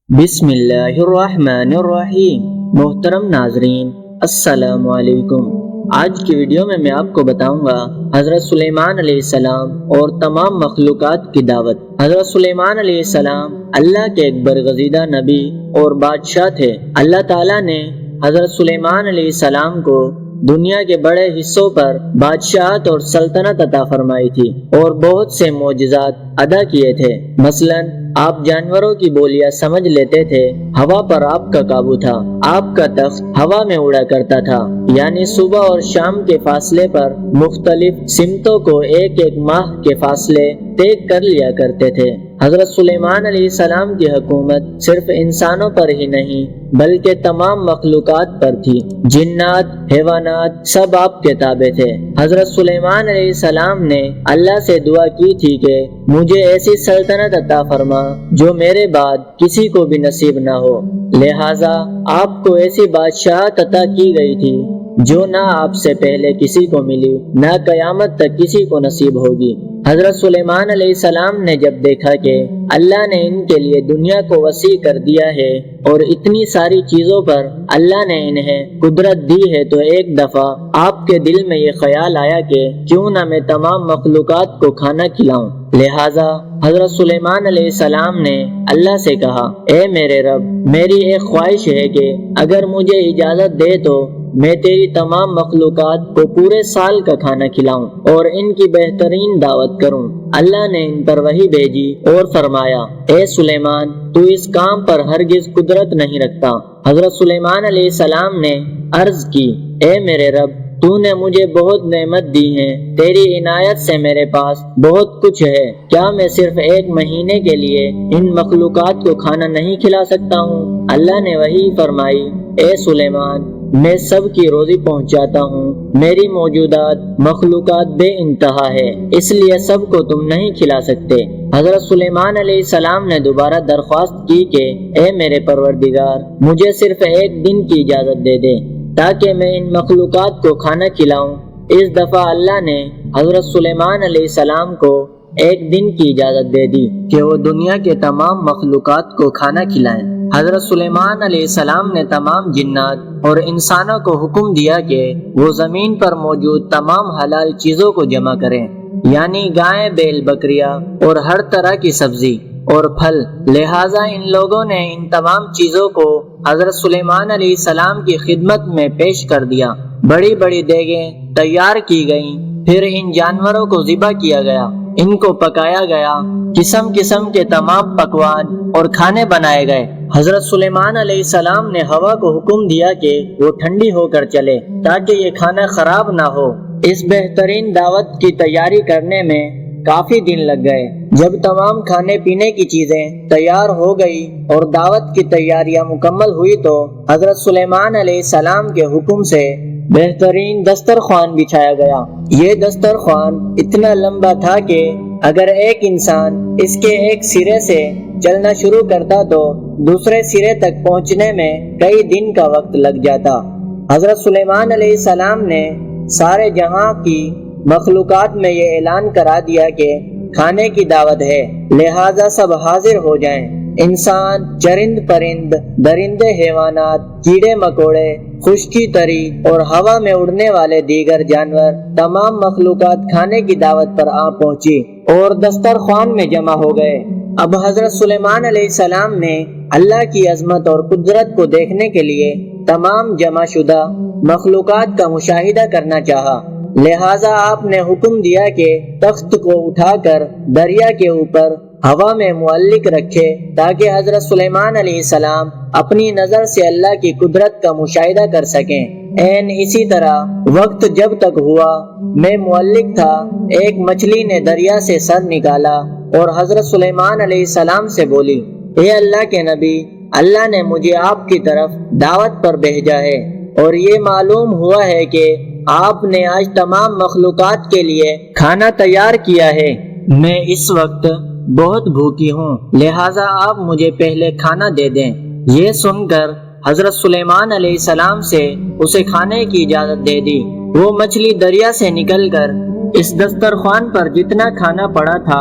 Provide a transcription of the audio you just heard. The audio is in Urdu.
بسم اللہ الرحمن الرحیم۔ محترم ناظرین السلام علیکم۔ آج کی ویڈیو میں آپ کو بتاؤں گا حضرت سلیمان علیہ السلام اور تمام مخلوقات کی دعوت۔ حضرت سلیمان علیہ السلام اللہ کے ایک برگزیدہ نبی اور بادشاہ تھے۔ اللہ تعالیٰ نے حضرت سلیمان علیہ السلام کو دنیا کے بڑے حصوں پر بادشاہت اور سلطنت عطا فرمائی تھی اور بہت سے معجزات ادا کیے تھے۔ مثلاً آپ جانوروں کی بولیاں سمجھ لیتے تھے، ہوا پر آپ کا قابو تھا، آپ کا تخت ہوا میں اڑا کرتا تھا، یعنی صبح اور شام کے فاصلے پر مختلف سمتوں کو ایک ایک ماہ کے فاصلے طے کر لیا کرتے تھے۔ حضرت سلیمان علیہ السلام کی حکومت صرف انسانوں پر ہی نہیں بلکہ تمام مخلوقات پر تھی۔ جنات، حیوانات سب آپ کے تابع تھے۔ حضرت سلیمان علیہ السلام نے اللہ سے دعا کی تھی کہ مجھے ایسی سلطنت عطا فرما جو میرے بعد کسی کو بھی نصیب نہ ہو، لہٰذا آپ کو ایسی بادشاہت عطا کی گئی تھی جو نہ آپ سے پہلے کسی کو ملی، نہ قیامت تک کسی کو نصیب ہوگی۔ حضرت سلیمان علیہ السلام نے جب دیکھا کہ اللہ نے ان کے لیے دنیا کو وسیع کر دیا ہے اور اتنی ساری چیزوں پر اللہ نے انہیں قدرت دی ہے، تو ایک دفعہ آپ کے دل میں یہ خیال آیا کہ کیوں نہ میں تمام مخلوقات کو کھانا کھلاؤں۔ لہٰذا حضرت سلیمان علیہ السلام نے اللہ سے کہا، اے میرے رب، میری ایک خواہش ہے کہ اگر مجھے اجازت دے تو میں تیری تمام مخلوقات کو پورے سال کا کھانا کھلاؤں اور ان کی بہترین دعوت کروں۔ اللہ نے ان پر وحی بھیجی اور فرمایا، اے سلیمان، تو اس کام پر ہرگز قدرت نہیں رکھتا۔ حضرت سلیمان علیہ السلام نے عرض کی، اے میرے رب، تو نے مجھے بہت نعمت دی ہیں، تیری عنایت سے میرے پاس بہت کچھ ہے، کیا میں صرف ایک مہینے کے لیے ان مخلوقات کو کھانا نہیں کھلا سکتا ہوں؟ اللہ نے وحی فرمائی، اے سلیمان، میں سب کی روزی پہنچاتا ہوں، میری موجودات مخلوقات بے انتہا ہے، اس لیے سب کو تم نہیں کھلا سکتے۔ حضرت سلیمان علیہ السلام نے دوبارہ درخواست کی کہ اے میرے پروردگار، مجھے صرف ایک دن کی اجازت دے دے تاکہ میں ان مخلوقات کو کھانا کھلاؤں۔ اس دفعہ اللہ نے حضرت سلیمان علیہ السلام کو ایک دن کی اجازت دے دی کہ وہ دنیا کے تمام مخلوقات کو کھانا کھلائیں۔ حضرت سلیمان علیہ السلام نے تمام جنات اور انسانوں کو حکم دیا کہ وہ زمین پر موجود تمام حلال چیزوں کو جمع کریں، یعنی گائیں، بیل، بکریاں اور ہر طرح کی سبزی اور پھل۔ لہٰذا ان لوگوں نے ان تمام چیزوں کو حضرت سلیمان علیہ السلام کی خدمت میں پیش کر دیا۔ بڑی بڑی دیگیں تیار کی گئیں، پھر ان جانوروں کو ذبح کیا گیا، ان کو پکایا گیا، قسم قسم کے تمام پکوان اور کھانے بنائے گئے۔ حضرت سلیمان علیہ السلام نے ہوا کو حکم دیا کہ وہ ٹھنڈی ہو کر چلے تاکہ یہ کھانا خراب نہ ہو۔ اس بہترین دعوت کی تیاری کرنے میں کافی دن لگ گئے۔ جب تمام کھانے پینے کی چیزیں تیار ہو گئی اور دعوت کی تیاریاں مکمل ہوئی تو حضرت سلیمان علیہ السلام کے حکم سے بہترین دسترخوان بچھایا گیا۔ یہ دسترخوان اتنا لمبا تھا کہ اگر ایک انسان اس کے ایک سرے سے چلنا شروع کرتا تو دوسرے سرے تک پہنچنے میں کئی دن کا وقت لگ جاتا۔ حضرت سلیمان علیہ السلام نے سارے جہاں کی مخلوقات میں یہ اعلان کرا دیا کہ کھانے کی دعوت ہے، لہٰذا سب حاضر ہو جائیں۔ انسان، چرند پرند، درندے، حیوانات، کیڑے مکوڑے، خشکی تری اور ہوا میں اڑنے والے دیگر جانور، تمام مخلوقات کھانے کی دعوت پر آ پہنچی اور دسترخوان میں جمع ہو گئے۔ اب حضرت سلیمان علیہ السلام نے اللہ کی عظمت اور قدرت کو دیکھنے کے لیے تمام جمع شدہ مخلوقات کا مشاہدہ کرنا چاہا، لہٰذا آپ نے حکم دیا کہ تخت کو اٹھا کر دریا کے اوپر ہوا میں معلق رکھے تاکہ حضرت سلیمان علیہ السلام اپنی نظر سے اللہ کی قدرت کا مشاہدہ کر سکیں۔ اسی طرح وقت جب تک ہوا میں معلق تھا، ایک مچھلی نے دریا سے سر نکالا اور حضرت سلیمان علیہ السلام سے بولی، اے اللہ کے نبی، اللہ نے مجھے آپ کی طرف دعوت پر بھیجا ہے اور یہ معلوم ہوا ہے کہ آپ نے آج تمام مخلوقات کے لیے کھانا تیار کیا ہے۔ میں اس وقت بہت بھوکی ہوں، لہٰذا آپ مجھے پہلے کھانا دے دیں۔ یہ سن کر حضرت سلیمان علیہ السلام سے اسے کھانے کی اجازت دے دی۔ وہ مچھلی دریا سے نکل کر اس دسترخوان پر جتنا کھانا پڑا تھا